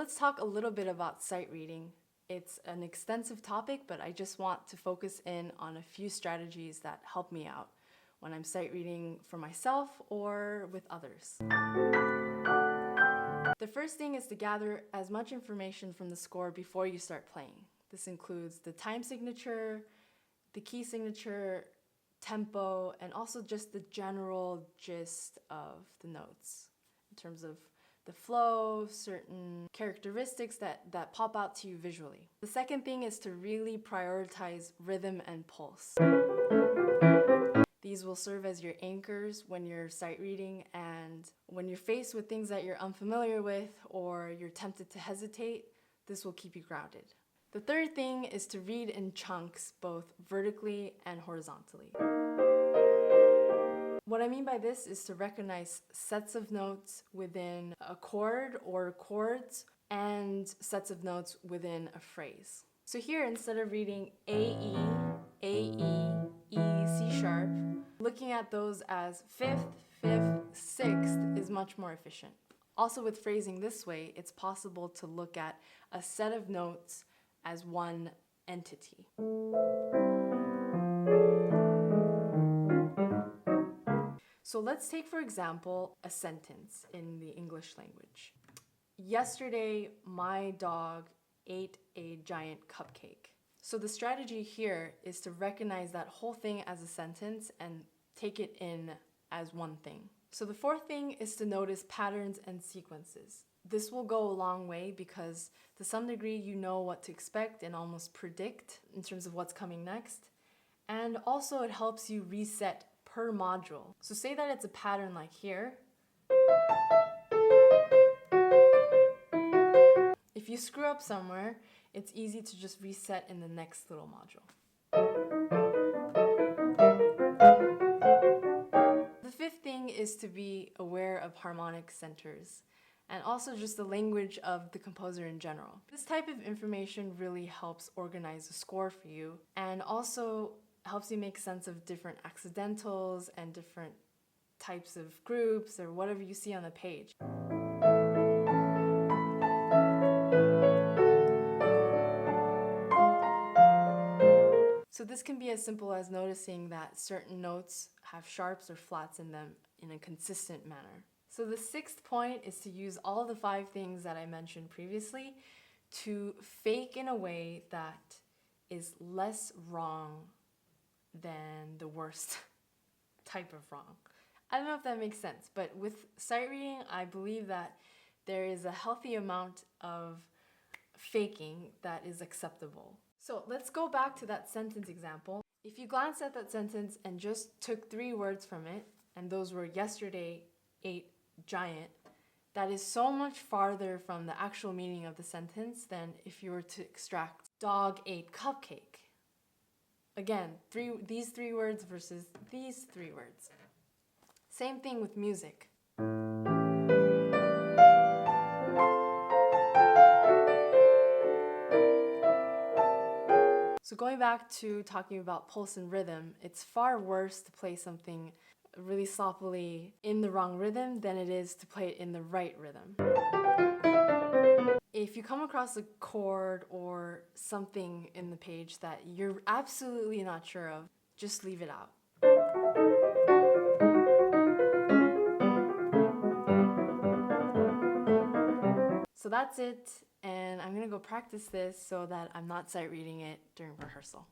let's talk a little bit about sight reading. It's an extensive topic, but I just want to focus in on a few strategies that help me out when I'm sight reading for myself or with others. The first thing is to gather as much information from the score before you start playing. This includes the time signature, the key signature, tempo, and also just the general gist of the notes in terms of the flow, certain characteristics that pop out to you visually. The second thing is to really prioritize rhythm and pulse. These will serve as your anchors when you're sight reading, and when you're faced with things that you're unfamiliar with or you're tempted to hesitate, this will keep you grounded. The third thing is to read in chunks, both vertically and horizontally. What I mean by this is to recognize sets of notes within a chord or chords and sets of notes within a phrase. So here, instead of reading A-E, A-E, E, C sharp, looking at those as fifth, fifth, sixth is much more efficient. Also, with phrasing this way, it's possible to look at a set of notes as one entity. So let's take, for example, a sentence in the English language. Yesterday, my dog ate a giant cupcake. So the strategy here is to recognize that whole thing as a sentence and take it in as one thing. So the fourth thing is to notice patterns and sequences. This will go a long way because to some degree you know what to expect and almost predict in terms of what's coming next. And also it helps you reset per module. So say that it's a pattern like here. If you screw up somewhere, it's easy to just reset in the next little module. The fifth thing is to be aware of harmonic centers and also just the language of the composer in general. This type of information really helps organize the score for you and also helps you make sense of different accidentals and different types of groups or whatever you see on the page. So this can be as simple as noticing that certain notes have sharps or flats in them in a consistent manner. So the sixth point is to use all the 5 things that I mentioned previously to fake in a way that is less wrong than the worst type of wrong. I don't know if that makes sense, but with sight reading, I believe that there is a healthy amount of faking that is acceptable. So let's go back to that sentence example. If you glance at that sentence and just took 3 words from it, and those were yesterday ate giant, that is so much farther from the actual meaning of the sentence than if you were to extract dog ate cupcake. Again, these 3 words versus these 3 words. Same thing with music. So going back to talking about pulse and rhythm, it's far worse to play something really sloppily in the wrong rhythm than it is to play it in the right rhythm. If you come across a chord or something in the page that you're absolutely not sure of, just leave it out. So that's it, and I'm gonna go practice this so that I'm not sight reading it during rehearsal.